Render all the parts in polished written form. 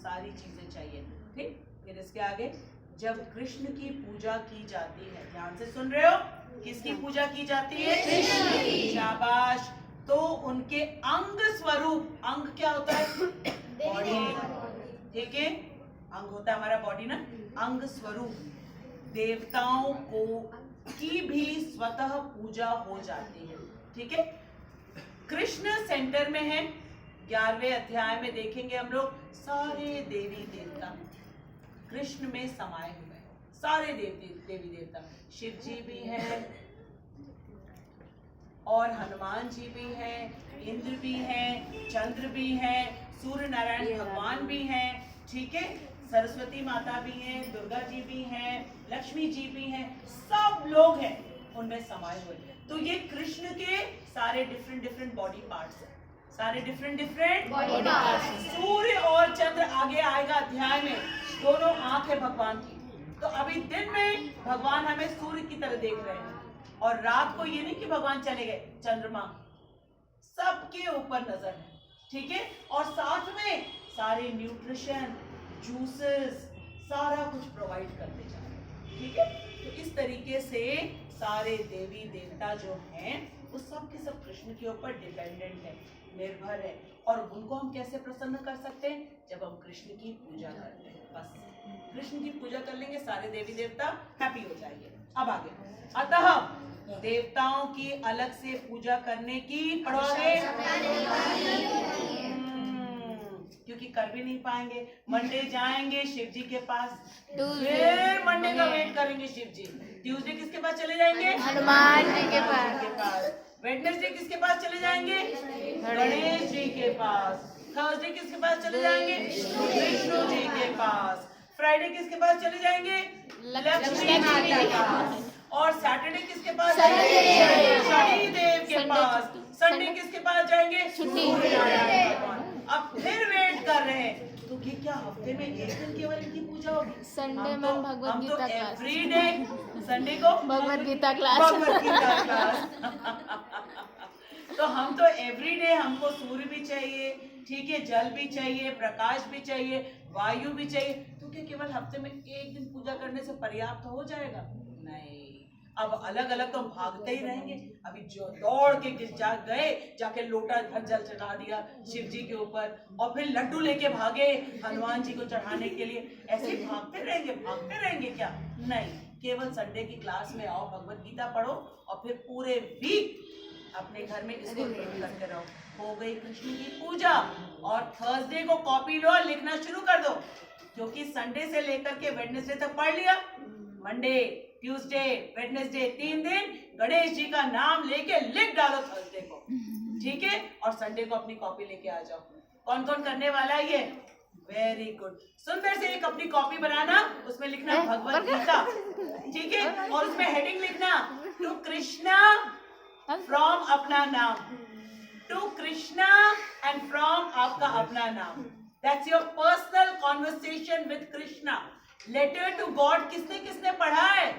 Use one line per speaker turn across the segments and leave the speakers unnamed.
सारी चीजें चाहिए। ठीक, फिर इसके आगे जब कृष्ण की पूजा की जाती है, ध्यान से सुन रहे हो, किसकी पूजा की जाती है? कृष्ण की। शाबाश। तो उनके अंग स्वरूप, अंग क्या होता है? बॉडी। ठीक है, अंग होता है हमारा बॉडी ना, अंग स्वरूप देवताओं को की भी स्वतः पूजा हो जाती है। ठीक है, कृष्ण सेंटर में है। 11वें अध्याय में देखेंगे हम लोग सारे देवी देवता कृष्ण में समाये हुए हैं। सारे देवी देवता, शिव जी भी हैं और हनुमान जी भी हैं, इंद्र भी हैं, चंद्र भी हैं, सूर्य नारायण भगवान भी हैं। ठीक है, सरस्वती माता भी हैं, दुर्गा जी भी हैं, लक्ष्मी जी भी हैं, सब लोग हैं उनमें समाये हुए। तो ये कृष्ण के सारे डिफरेंट बॉडी पार्ट्स हैं, सारे डिफरेंट बॉडी पार्ट्स। सूर्य और चंद्र आगे आएगा अध्याय में, दोनों आंख है भगवान की। तो अभी दिन में भगवान हमें सूर्य की तरह देख रहे हैं, और रात को ये नहीं कि भगवान चले गए, चंद्रमा सबके ऊपर नजर है। ठीक है, और साथ में सारे न्यूट्रिशन, जूसेस, सारा कुछ प्रोवाइड करते जा रहे हैं। ठीक है, तो इस तरीके से सारे देवी देवता जो हैं वो सब के सब कृष्ण के ऊपर डिपेंडेंट है, निर्भर है। और उनको हम कैसे प्रसन्न कर सकते हैं? जब हम कृष्ण की पूजा करते हैं। बस कृष्ण की पूजा कर लेंगे, सारे देवी देवता हैप्पी हो जाएंगे। अब आगे, अतः देवताओं की अलग से पूजा करने की, पढ़ोगे? क्योंकि कर भी नहीं पाएंगे। मंडे जाएंगे शिव जी के पास, फिर मंडे का वेट करेंगे शिव जी। ट्यूसडे किसके पास चले जाएंगे? हनुमान जी के पास। वेडनेसडे किसके पास चले जाएंगे? गणेश जी के पास। थर्सडे किसके पास चले जाएंगे? विष्णु जी के पास। फ्राइडे किसके पास चले जाएंगे? लक्ष्मी जी के पास। और सैटरडे किसके पास? शनि देव के पास। संडे किसके पास जाएंगे? अब फिर वेट कर रहे हैं, तो ये क्या हफ्ते में एक दिन केवल इनकी पूजा होगी? संडे में Bhagavad Gita class, every day Sunday को भगवत गीता क्लास। तो हम तो एवरी डे, हमको सूर्य भी चाहिए, ठीक है, जल भी चाहिए, प्रकाश भी चाहिए, वायु भी चाहिए। तो क्या केवल हफ्ते में एक दिन पूजा करने से पर्याप्त हो जाएगा? नहीं, अब अलग अलग तो भागते ही रहेंगे। अभी जो दौड़ के जाके लोटा भर जल चढ़ा दिया शिव जी के ऊपर, और फिर लड्डू लेके भागे हनुमान जी को चढ़ाने के लिए। ऐसे भागते रहेंगे क्या? नहीं, केवल संडे की क्लास में आओ, भगवत गीता पढ़ो, और फिर पूरे वीक अपने घर में इसको रीड करते रहो। हो गई कृष्ण की पूजा। और थर्सडे को कॉपी लो और लिखना शुरू कर दो, क्योंकि संडे से लेकर के वेडनेसडे तक पढ़ लिया। मंडे, ट्यूसडे, वेडनेसडे, 3 दिन गणेश जी का नाम लेके लिख डालो थर्सडे को। ठीक है, और संडे को अपनी कॉपी लेके आ जाओ। कौन कौन करने वाला है ये? Very good. सुंदर से एक अपनी कॉपी बनाना, उसमें लिखना भगवत गीता, ठीक है, और उसमें हेडिंग लिखना टू कृष्णा फ्रॉम अपना नाम, टू कृष्णा एंड फ्रॉम आपका अपना नाम। That's your personal conversation with Krishna. Letter to god किसने किसने पढ़ा है?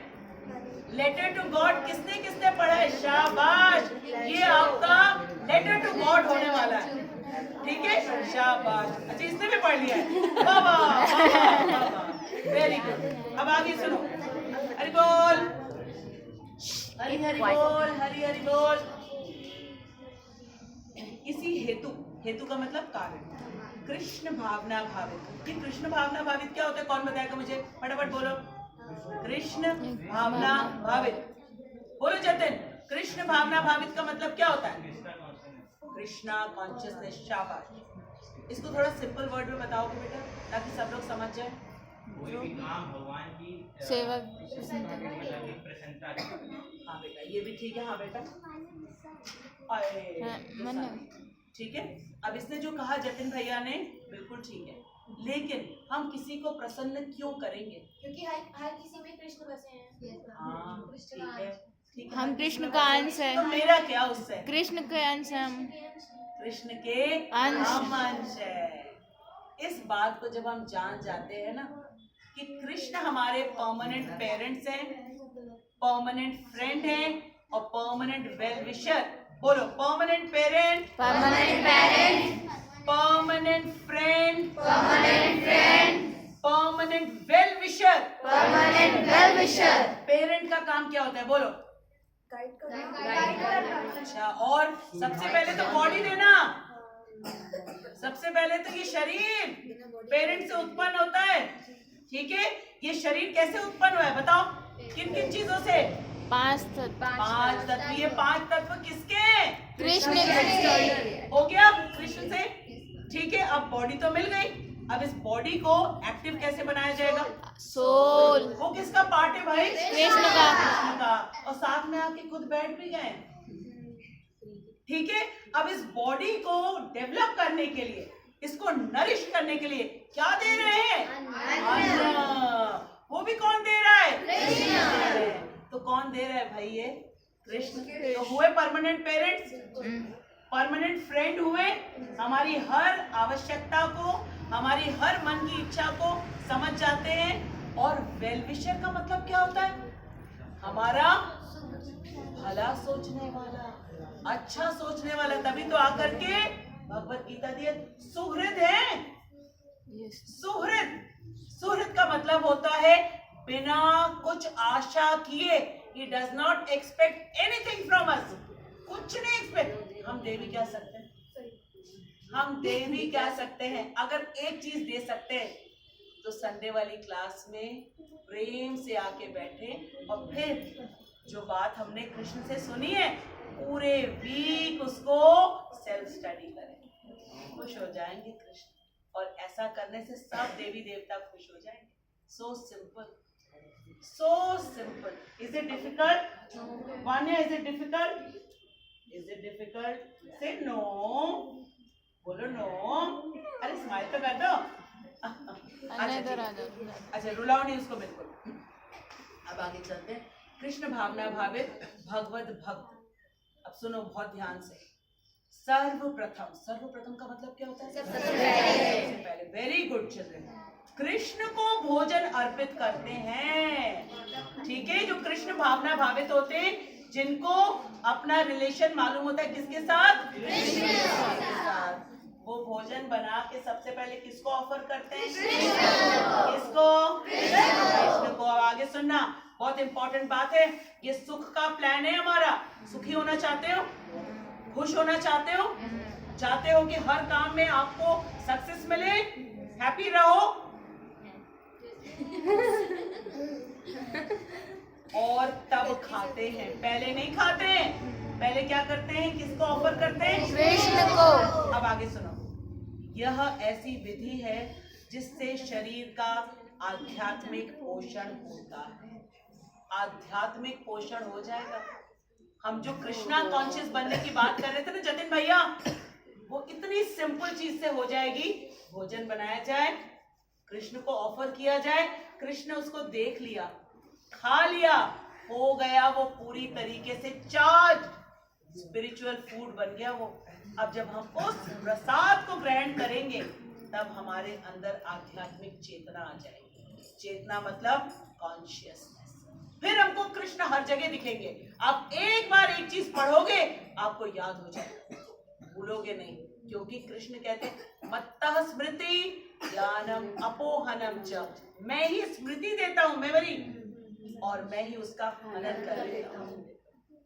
लेटर टू गॉड किसने किसने पढ़ा है? शाबाश, ये आपका लेटर टू गॉड होने वाला है। ठीक है, शाबाश। अच्छा, इसने भी पढ़ लिया है, बाबा, वेरी गुड। अब आगे सुनो, हरि बोल, हरि हरि बोल, हरि हरि बोल। इसी हेतु, हेतु का मतलब कारण, कृष्ण भावना भावित। ये कृष्ण भावना भावित क्या होता है? कौन बताएगा मुझे? फटाफट बोलो। कृष्ण भावना भावित, बोलो जतिन। कृष्ण भावना भावित का मतलब क्या होता है? कृष्णा कॉन्शियसनेस। शाबाश, इसको थोड़ा सिंपल वर्ड में बताओगे बेटा, ताकि सब लोग समझ जाए।
कोई भी काम भगवान की
सेवा,
प्रसन्नता।
हाँ बेटा, ये भी ठीक है। हाँ बेटा, ठीक है। अब इसने जो कहा जतिन भैया ने, बिल्कुल ठीक है, लेकिन हम किसी को प्रसन्न क्यों करेंगे?
क्योंकि हर किसी में कृष्ण बसे हैं।
हाँ, ठीक है, ठीक है,
हम कृष्ण का अंश है।
तो मेरा क्या उससे?
कृष्ण के अंश हम,
कृष्ण के हम अंश है। इस बात को जब हम जान जाते हैं ना कि कृष्ण हमारे परमानेंट पेरेंट्स हैं, परमानेंट फ्रेंड हैं और परमानेंट वेल विशर। बोलो, permanent parent,
permanent parent,
permanent friend,
permanent friend,
शरीर पेरेंट से उत्पन्न होता है, ठीक है। ये शरीर कैसे उत्पन्न हुआ है बताओ, किन किन चीजों से?
5 तत्व।
5 तत्व। ये 5 तत्व किसके?
कृष्ण के।
हो गया कृष्ण से, ठीक है। अब बॉडी तो मिल गई, अब इस बॉडी को एक्टिव कैसे बनाया जाएगा?
सोल।
वो किसका पार्ट है भाई?
कृष्ण का।
कृष्ण का। और साथ में आके खुद बैठ भी गए, ठीक है। अब इस बॉडी को डेवलप करने के लिए, इसको नरिश करने के लिए क्या दे रहे हैं? अन्न। वो भी कौन दे रहा है? कृष्ण। तो कौन दे रहा है भाई? ये कृष्ण। तो हुए परमानेंट पेरेंट्स, परमानेंट फ्रेंड हुए, हमारी हर आवश्यकता को, हमारी हर मन की इच्छा को समझ जाते हैं। और वेल विशर का मतलब क्या होता है? हमारा भला सोचने वाला, अच्छा सोचने वाला। तभी तो आकर के भगवत गीता दिए सुहृद है। सुहृद, सुहृद का मतलब होता है बिना कुछ आशा किए, he does not expect anything from us। कुछ नहीं एक्सपेक्ट। हम दे भी क्या सकते हैं? हम दे भी क्या सकते हैं? अगर एक चीज दे सकते हैं तो संडे वाली क्लास में प्रेम से आके बैठे और फिर जो बात हमने कृष्ण से सुनी है पूरे वीक उसको सेल्फ स्टडी करें। खुश हो जाएंगे कृष्ण, और ऐसा करने से सब देवी देवता खुश हो जाएंगे। So simple, so simple। Is it difficult? Vanya, is it difficult? Is it difficult? Say no। बोलो no। अरे स्माइल तो कर दो। अच्छा रुलाओ नहीं उसको बिल्कुल। अब आगे चलते हैं। कृष्ण भावना भावित भगवत भक्त। अब सुनो बहुत ध्यान से। सर्वप्रथम, सर्वप्रथम का मतलब क्या होता है? सबसे पहले। Very good children. कृष्ण को भोजन अर्पित करते हैं, ठीक है। जो कृष्ण भावना भावित होते हैं, जिनको अपना रिलेशन मालूम होता है किसके साथ? कृष्ण के साथ। वो भोजन बना के सबसे पहले किसको ऑफर करते हैं? किसको? कृष्ण को। आगे सुनना, बहुत इंपॉर्टेंट बात है। ये सुख का प्लान है हमारा। सुखी होना चाहते हो? खुश होना चाहते हो? चाहते हो कि हर काम में आपको सक्सेस मिले, हैप्पी रहो? और तब खाते हैं, पहले नहीं खाते हैं। पहले क्या करते हैं? किसको ऑफर करते हैं?
कृष्ण को।
अब आगे सुनो। यह ऐसी विधि है जिससे शरीर का आध्यात्मिक पोषण होता है। आध्यात्मिक पोषण हो जाएगा। हम जो कृष्णा कॉन्शियस बनने की बात कर रहे थे ना जतिन भैया, वो इतनी सिंपल चीज से हो जाएगी। भोजन बनाया जाए, कृष्ण को ऑफर किया जाए, कृष्ण उसको देख लिया, खा लिया, हो गया वो पूरी तरीके से चार्ज, स्पिरिचुअल फूड बन गया वो। अब जब हम उस प्रसाद को ग्रहण करेंगे तब हमारे अंदर आध्यात्मिक चेतना आ जाएगी। चेतना मतलब कॉन्शियसनेस। फिर हमको कृष्ण हर जगह दिखेंगे। आप एक बार एक चीज पढ़ोगे आपको याद हो जाएगा, भूलोगे नहीं। क्योंकि कृष्ण कहते हैं मत्तः स्मृति ज्ञानम अपोहनम च। मैं ही स्मृति देता हूँ, मेमोरी, और मैं ही उसका हनन कर देता हूँ,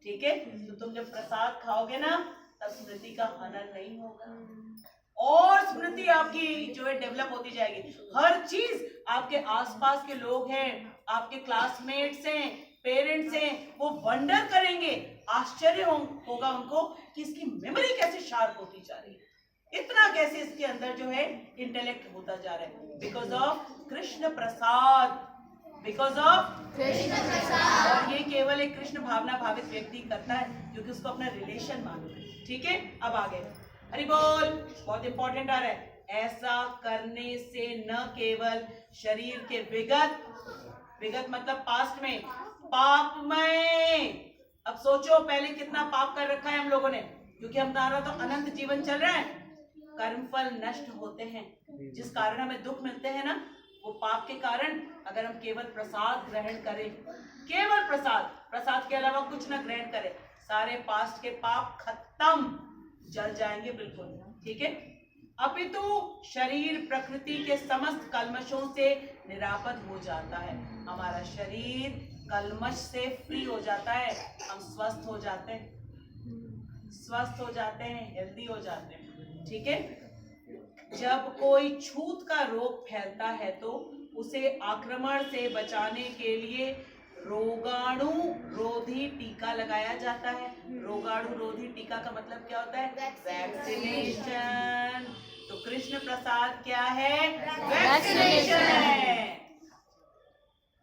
ठीक है। तो तुम जब प्रसाद खाओगे ना तब स्मृति का हनन नहीं होगा और स्मृति आपकी जो है डेवलप होती जाएगी। हर चीज आपके आसपास के लोग हैं, आपके क्लासमेट्स हैं, पेरेंट्स हैं, वो वंडर करेंगे, आश्चर्य होगा उनको कि इसकी मेमोरी कैसे शार्प होती जा रही है, इतना कैसे इसके अंदर जो है इंटेलेक्ट होता जा रहा है। Because of Krishna prasad, because of Krishna prasad. और ये केवल एक कृष्ण भावना भावित व्यक्ति करता है क्योंकि उसको अपना रिलेशन मालूम है, ठीक है। अब आगे हरि बोल, बहुत इंपॉर्टेंट आ रहा है। ऐसा करने से न केवल शरीर के विगत, विगत मतलब पास्ट में, पापमय। अब सोचो पहले कितना पाप कर रखा है हम लोगों ने, क्योंकि हमारा तो अनंत जीवन चल रहा है। कर्मफल नष्ट होते हैं, जिस कारण हमें दुख मिलते हैं ना, वो पाप के कारण। अगर हम केवल प्रसाद ग्रहण करें, केवल प्रसाद, प्रसाद के अलावा कुछ ना ग्रहण करें, सारे पास्ट के पाप खत्म, जल जाएंगे बिल्कुल, ठीक है। अपितु शरीर प्रकृति के समस्त कल्मशों से निरापद हो जाता है। हमारा शरीर कल्मश से फ्री हो जाता है, हम स्वस्थ हो जाते हैं, स्वस्थ हो जाते हैं, हेल्दी हो जाते हैं, ठीक है। जब कोई छूत का रोग फैलता है तो उसे आक्रमण से बचाने के लिए रोगाणु रोधी टीका लगाया जाता है। रोगाणु रोधी टीका का मतलब क्या होता है? वैक्सीनेशन। तो कृष्ण प्रसाद क्या है? वैक्सीनेशन है।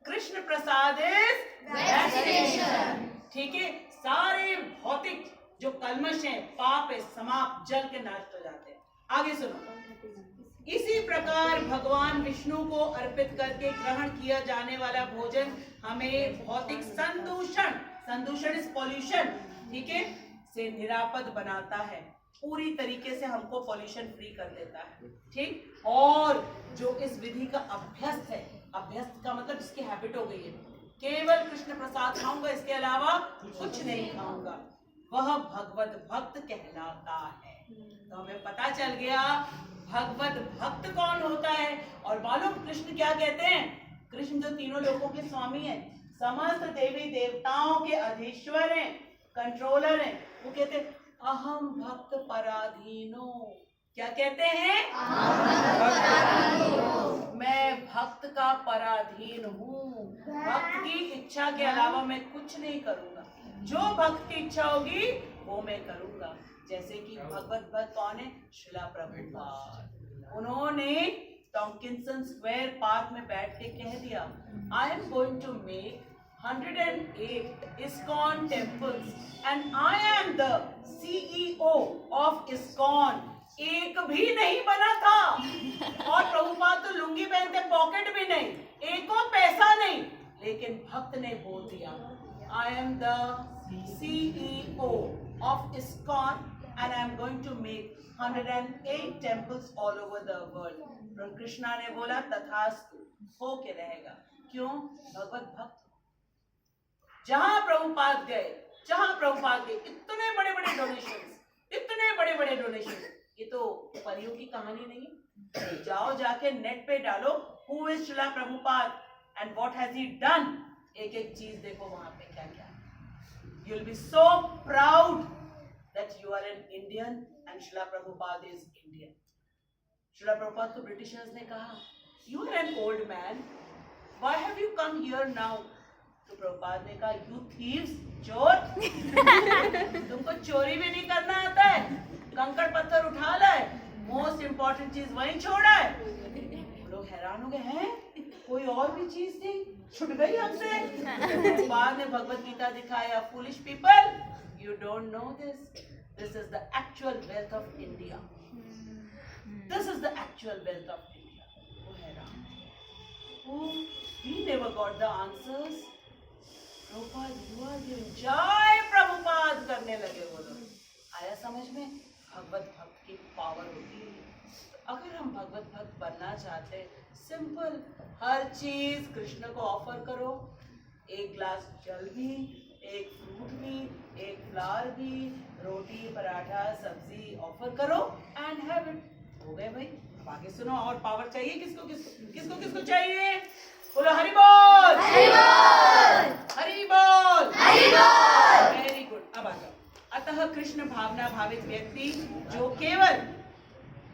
Krishna Prasad is vaccination. ठीक है, सारे भौतिक जो कल्मश है, पाप है, समाप्त, जल के नष्ट हो जाते हैं। आगे सुनो। इसी प्रकार भगवान विष्णु को अर्पित करके ग्रहण किया जाने वाला भोजन हमें भौतिक संदूषण इज पॉल्यूशन, ठीक है, से निरापद बनाता है। पूरी तरीके से हमको पॉल्यूशन फ्री कर देता है। ठीक, और जो इस विधि का अभ्यस्त है, अभ्यस्त का मतलब जिसकी हैबिट हो गई है, केवल कृष्ण प्रसाद खाऊंगा, इसके अलावा कुछ नहीं खाऊंगा, वह भगवत भक्त कहलाता है। तो हमें पता चल गया भगवत भक्त कौन होता है। और मालूम कृष्ण क्या कहते हैं? कृष्ण जो तीनों लोकों के स्वामी हैं, समस्त देवी देवताओं के अधीश्वर हैं, कंट्रोलर हैं, वो कहते हैं अहम भक्त पराधीनो। क्या कहते हैं? मैं भक्त का पराधीन हूँ, भक्त की इच्छा के अलावा मैं कुछ नहीं करूंगा, जो भक्त की इच्छा होगी वो मैं करूंगा। जैसे कि भगवत भक्त कौन है? श्रीला प्रभुपाद। उन्होंने टॉम्किंसन स्क्वायर पार्क में बैठ के कह दिया, I am going to make 108 ISKCON temples and I am the CEO of ISKCON। एक भी नहीं बना था, और प्रभुपाद तो लुंगी पहनते, पॉकेट भी नहीं, एको पैसा नहीं, लेकिन भक्त ने बोल दिया I am the CEO of ISKCON and I am going to make 108 temples all over the world। Krishna ने बोला तथास्तु, हो के रहेगा। क्यों? भगवत भक्त। जहां प्रभुपाद गए, इतने बड़े बड़े डोनेशन, ये तो परियों की कहानी नहीं। जाओ जाके नेट पे डालो who is Srila Prabhupada and what has he done, एक एक चीज देखो वहां पे क्या क्या। You will be so proud that you are an Indian and Srila Prabhupada is Indian. Srila Prabhupada को ब्रिटिशर्स ने कहा you are an old man, why have you come here now? तो प्रभुपाद ने कहा यू थीव्स, चोर, तुमको चोरी भी नहीं करना आता है, कंकड़ पत्थर उठा लाए, मोस्ट इंपॉर्टेंट चीज वहीं छोड़ा है। लोग हैरान हो गए, हैं कोई और भी चीज थी, छुट गई हमसे। बाद में भगवत गीता दिखाया, foolish people, you don't know this is the actual wealth of India, this is the actual wealth of India. वो हैरान, he never got the answers। Prabhupada you are giving, जय प्रभुपाद करने लगे वो लोग। आया समझ में? भगवत भक्त की पावर होती है। तो अगर हम भगवत भक्त बनना चाहते हैं, सिंपल, हर चीज कृष्ण को ऑफर करो। एक ग्लास जल भी, एक फ्रूट भी, एक फ्लावर भी, रोटी पराठा सब्जी ऑफर करो एंड हैव इट। हो गए भाई। अब आगे सुनो, और पावर चाहिए किसको किसको किसको किसको चाहिए? बोलो हरि बोल, हरि बोल, हरि बोल, हरि बोल। Very good. अब आ जाओ। अतः कृष्ण भावना भावित व्यक्ति जो केवल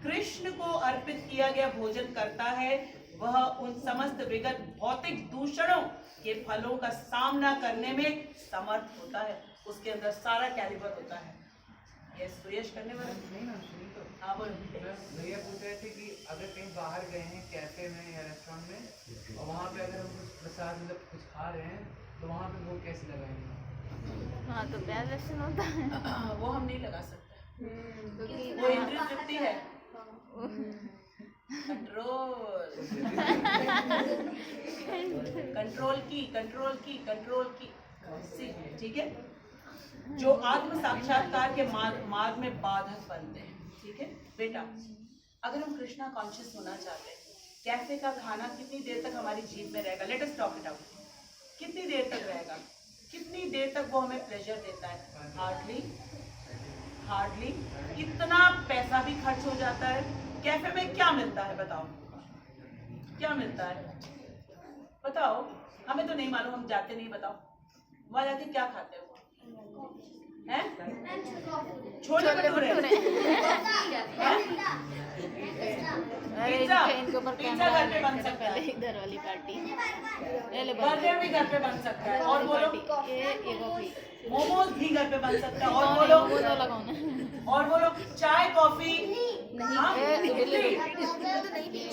कृष्ण को अर्पित किया गया भोजन करता है, वह उन समस्त विगत भौतिक दूषणों के फलों का सामना करने में समर्थ होता है। उसके अंदर सारा कैलिबर होता है। ये सुयश करने वाला
नहीं ना, सुनी तो।
हाँ बोलो।
भैया पूछ रहे थे कि अगर कहीं बाहर गए हैं कैफे में या रेस्टोरेंट में, और वहाँ पे अगर हम कुछ प्रसाद मतलब कुछ खा रहे हैं, तो वहाँ पे वो कैसे लगाएंगे?
हाँ तो प्याज लहसुन होता है।
वो हम नहीं लगा सकते, वो इंद्रिय तृप्ति है। कंट्रोल की ठीक है, जो आत्म साक्षात्कार के मार्ग में बाधक बनते हैं। ठीक है बेटा, अगर हम कृष्णा कॉन्शियस होना चाहते हैं, कैफे का खाना कितनी देर तक हमारी जीभ में रहेगा? Let us talk it out. कितनी देर तक रहेगा? कितनी देर तक वो हमें प्लेजर देता है? हार्डली। इतना पैसा भी खर्च हो जाता है। कैफे में क्या मिलता है बताओ? क्या मिलता है बताओ? हमें तो नहीं मालूम, हम जाते नहीं। बताओ वहां जाके क्या खाते हो? हैं? छोले भटूरे
अरे
पिज्जा
इनके ऊपर
पिज्जा घर पे बन सकता है,
इधर वाली पार्टी
बर्गर भी घर पे बन सकता है, और बोलो
ये कॉफी
मोमोज भी घर पे बन सकता है, और बोलो
वो तो लगाना
और बोलो चाय कॉफी हाँ?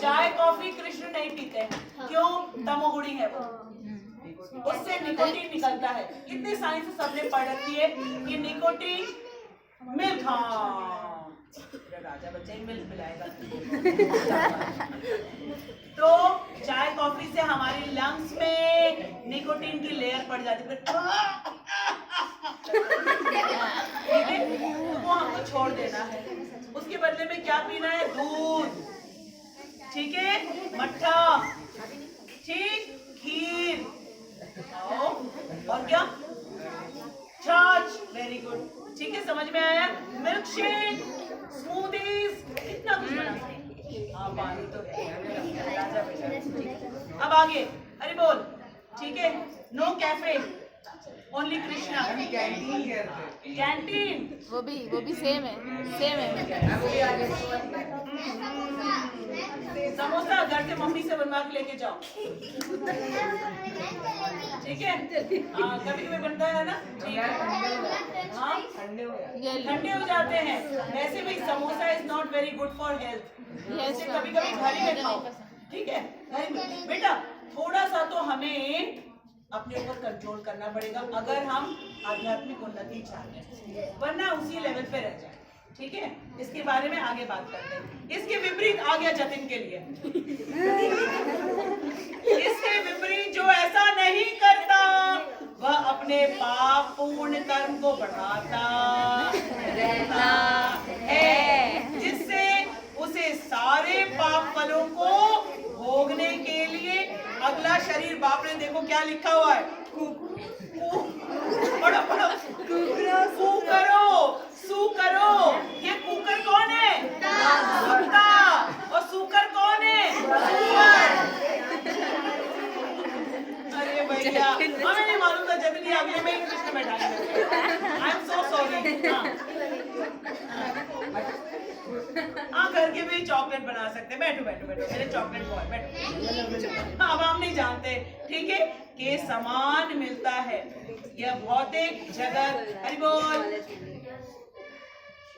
चाय कॉफी कृष्ण नहीं पीते हैं, क्यों? तमोगुणी है वो, उससे निकोटीन निकलता है। इतने साइंस सबने पढ़ रखी है कि निकोटीन मिल्क, हाँ राजा बच्चा ही मिल्क पिलाएगा। तो चाय कॉफी से हमारी लंग्स में निकोटीन की लेयर पड़ जाती है, ठीक है? तो वो हमको छोड़ देना है, उसके बदले में क्या पीना है? दूध, ठीक है, मट्ठा, ठीक, खीर, और क्या? छाछ, वेरी गुड, ठीक है, समझ में आया? मिल्क शेक, स्मूदीज, कितना कुछ बना सकते हैं। हाँ पानी तो है, राजा बेटा। अब आगे, अरे बोल, ठीक है, no cafe, only Krishna, canteen,
वो भी सेम है
समोसा घर से मम्मी से बनवा के लेके जाओ, ठीक है? हाँ कभी कभी बनता है ना, ठीक है, हाँ ठंडे हो जाते हैं। वैसे भी samosa is not very good for health, इसे कभी कभी घर ही में खाओ, ठीक है? बेटा थोड़ा सा तो हमें अपने ऊपर कंट्रोल करना पड़ेगा अगर हम आध्यात्मिक उन्नति चाहते हैं, वरना उसी लेवल पे रह जाए, ठीक है? इसके बारे में आगे बात करते हैं। इसके विपरीत आ गया जतिन के लिए, इसके विपरीत जो ऐसा नहीं करता वह अपने पाप पूर्ण कर्म को बढ़ाता रहता है, जिससे उसे सारे पाप फलों को भोगने के लिए अगला शरीर, बाप रे देखो क्या लिखा हुआ है, पढ़ो पढ़ो, कू करो, सू करो, ये कुकर कौन है? कुत्ता, और सूकर कौन है? सूअर। अरे भैया हमें नहीं मालूम था, जल्दी अगले में ही कृष्ण बैठाएंगे, आई एम सो सॉरी। हाँ घर के भी चॉकलेट बना सकते हैं, बैठो बैठो बैठो मेरे चॉकलेट बॉय बैठो। अब हम नहीं जानते, ठीक है, के समान मिलता है यह भौतिक जगत, हरि बोल,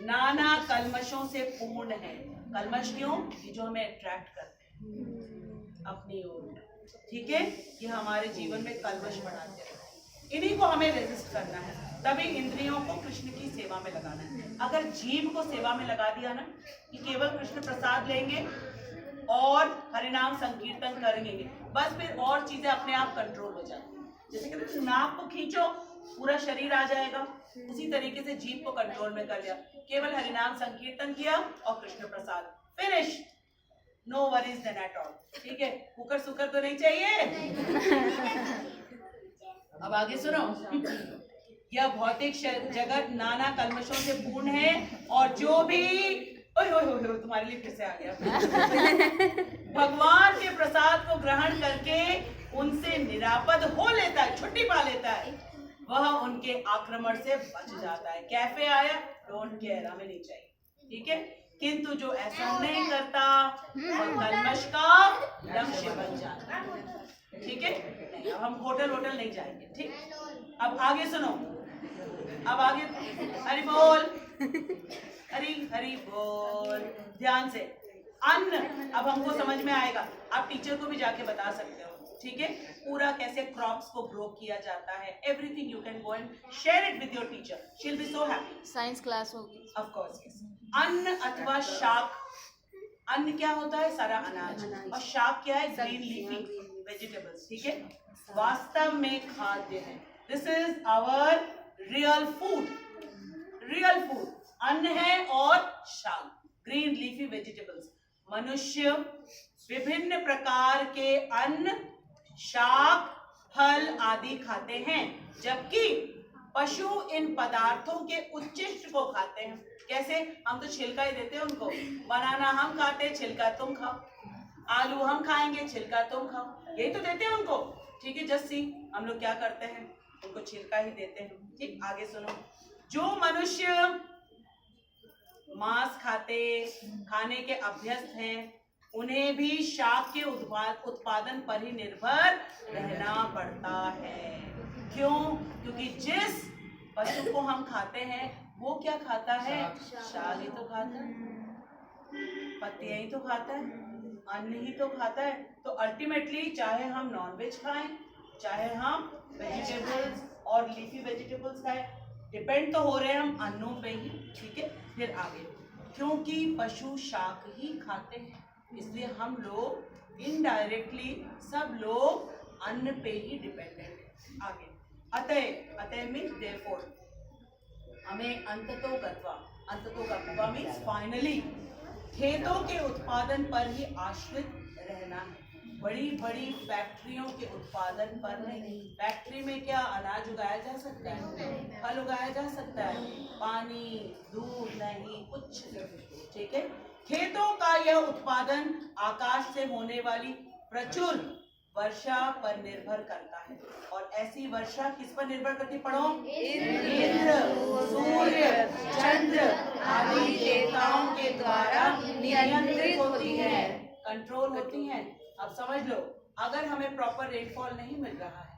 नाना कल्मशों से पूर्ण है। कल्मश क्यों? ये जो हमें अट्रैक्ट करते हैं अपनी ओर, ठीक है, ये हमारे जीवन में कल्मश बढ़ाते हैं, इन्हीं को हमें रेजिस्ट करना है, तभी इंद्रियों को कृष्ण की सेवा में लगाना है। अगर जीव को सेवा में लगा दिया ना कि केवल कृष्ण प्रसाद लेंगे और हरिनाम संकीर्तन करेंगे, बस फिर और चीजें अपने आप कंट्रोल हो जाती हैं। जैसे कि नाक को खींचो पूरा शरीर आ जाएगा, उसी तरीके से जीव को कंट्रोल में कर लिया, केवल हरिनाम संकीर्तन किया और Krishna prasad, finish, no worries then at all, ठीक है? कुकर सुकर तो नहीं चाहिए। अब आगे सुनो, यह भौतिक जगत नाना कल्मशों से पूर्ण है और जो भी तुम्हारे लिए फिर से आ गया भगवान के प्रसाद को ग्रहण करके उनसे निरापद हो लेता है, छुट्टी पा लेता है, वह उनके आक्रमण से बच जाता है। कैफे आया, डोंट केयर, हमें नहीं चाहिए, ठीक है? किंतु जो ऐसा नहीं करता वह कल्मश का लक्ष्य बन जाता है, ठीक है? नहीं, अब हम होटल नहीं जाएंगे, ठीक? अब आगे सुनो, अब आगे हरि बोल, हरि बोल, ध्यान से। अन्न अब हमको समझ में आएगा, आप टीचर को भी जाके बता सकते हो, ठीक है? पूरा कैसे क्रॉप्स को ग्रो किया जाता है, everything you can go and share it with your teacher, she will be so happy.
Science class होगी,
ऑफ कोर्स, यस। अन्न अथवा शाक, अन्न क्या होता है? सारा अनाज, और शाक क्या है? ग्रीन लीफी वेजिटेबल्स, ठीक है? वास्तव में खाद्य है, this is our real food, real food अन्न है और शाक, ग्रीन लीफी वेजिटेबल्स। मनुष्य विभिन्न प्रकार के अन्न, शाक, फल आदि खाते हैं, जबकि पशु इन पदार्थों के उच्चिष्ट को खाते हैं। कैसे? हम तो छिलका ही देते हैं उनको, बनाना हम खाते हैं, छिलका तुम खाओ, आलू हम खाएंगे, छिलका तुम खाओ, यही तो देते हैं उनको, ठीक है? जस्सी हम लोग क्या करते हैं, उनको छिलका ही देते हैं, ठीक? आगे सुनो, जो मनुष्य मांस खाने के अभ्यस्त हैं, उन्हें भी शाक के उत्पादन पर ही निर्भर रहना पड़ता है। क्यों? क्योंकि जिस पशु को हम खाते हैं वो क्या खाता है? शाक ही तो खाता है, पत्तियां ही तो खाता है, अन्न ही तो खाता है। तो अल्टीमेटली चाहे हम नॉनवेज खाएं, चाहे हम वेजिटेबल्स और लीफी वेजिटेबल्स खाएं, डिपेंड तो हो रहे हैं हम अन्नों पे ही। ठीक है, फिर आगे, क्योंकि पशु शाक ही खाते हैं, इसलिए हम लोग इनडायरेक्टली सब लोग अन्न पे ही डिपेंडेंट हैं। आगे, अतः मीन्स देयरफॉर, हमें अंततोगत्वा मीन्स फाइनली खेतों के उत्पादन पर ही आश्रित रहना है, बड़ी बड़ी फैक्ट्रियों के उत्पादन पर नहीं। फैक्ट्री में क्या अनाज उगाया जा सकता है? फल उगाया जा सकता है? पानी, दूध नहीं, कुछ नहीं। ठीक है, खेतों का यह उत्पादन आकाश से होने वाली प्रचुर वर्षा पर निर्भर करता है, और ऐसी वर्षा किस पर निर्भर करती? पढ़ो, इंद्र, सूर्य, चंद्र आदि देवताओं के द्वारा नियंत्रित होती है, कंट्रोल होती है। अब समझ लो, अगर हमें प्रॉपर रेनफॉल नहीं मिल रहा है,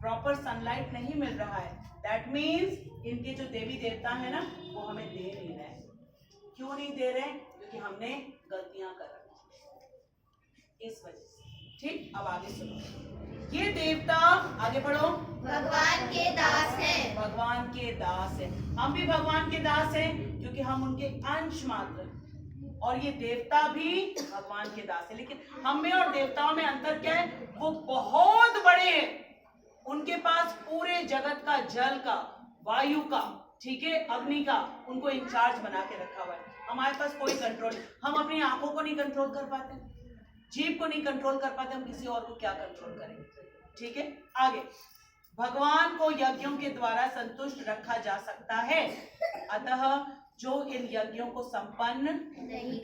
प्रॉपर सनलाइट नहीं मिल रहा है, दैट मीन्स इनके जो देवी देवता है ना, वो हमें दे नहीं रहे। क्यों नहीं दे रहे? क्योंकि हमने गलतियां कर रखी, इस वजह से। ठीक, अब आगे सुनो। ये देवता, आगे पढ़ो,
भगवान के दास हैं।
भगवान के दास है। हम भी भगवान के दास हैं, क्योंकि हम उनके अंश मात्र हैं। और ये देवता भी भगवान के दास है। लेकिन हम में और देवताओं में अंतर क्या है? वो बहुत बड़े हैं, उनके पास पूरे जगत का, जल का, वायु का, ठीक है, अग्नि का, उनको इंचार्ज बना के रखा हुआ है। हमारे पास कोई कंट्रोल नहीं। हम अपनी आंखों को नहीं कंट्रोल कर पाते, जीभ को नहीं कंट्रोल कर पाते, हम किसी और को क्या कंट्रोल करेंगे? ठीक है, आगे, भगवान को यज्ञों के द्वारा संतुष्ट रखा जा सकता है, अतः जो इन यज्ञों को संपन्न
नहीं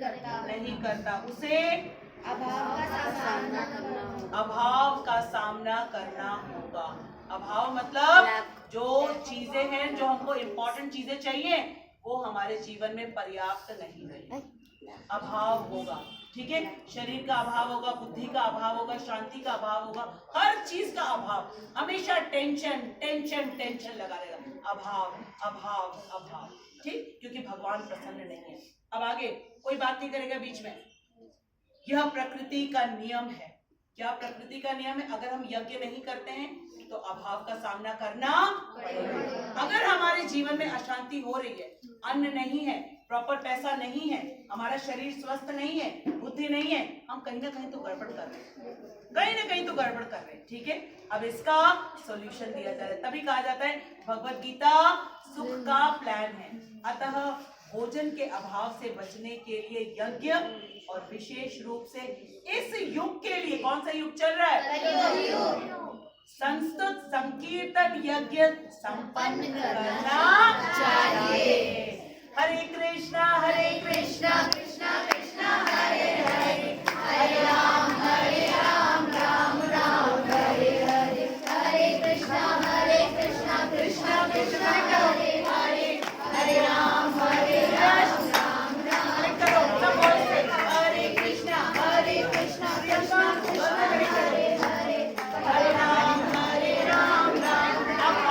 करता उसे अभाव का सामना करना होगा। अभाव मतलब जो चीजें हैं, जो हमको इम्पोर्टेंट चीजें चाहिए, वो हमारे जीवन में पर्याप्त नहीं है, अभाव होगा। ठीक है, शरीर का अभाव होगा, बुद्धि का अभाव होगा, शांति का अभाव होगा, हर चीज का अभाव। हमेशा टेंशन टेंशन टेंशन लगा रहेगा, अभाव अभाव अभाव। ठीक, क्योंकि भगवान प्रसन्न नहीं है। अब आगे कोई बात नहीं करेगा बीच में। यह प्रकृति का नियम है। क्या प्रकृति का नियम है? अगर हम यज्ञ नहीं करते हैं तो अभाव का सामना करना पड़ेगा। अगर हमारे जीवन में अशांति हो रही है, अन्न नहीं है, प्रॉपर पैसा नहीं है, हमारा शरीर स्वस्थ नहीं है, बुद्धि नहीं है, हम कहीं ना कहीं तो गड़बड़ कर रहे हैं, कहीं ना कहीं तो गड़बड़ कर रहे हैं। ठीक है, अब इसका सॉल्यूशन दिया जा रहा है। तभी कहा जाता है भगवत गीता सुख का प्लान है। अतः भोजन के अभाव से बचने के लिए यज्ञ, और विशेष रूप से इस युग के लिए, कौन सा युग चल रहा है? संस्तुत संकीर्तन यज्ञ संपन्न करना चाहिए। हरे कृष्णा कृष्णा कृष्णा कृष्णा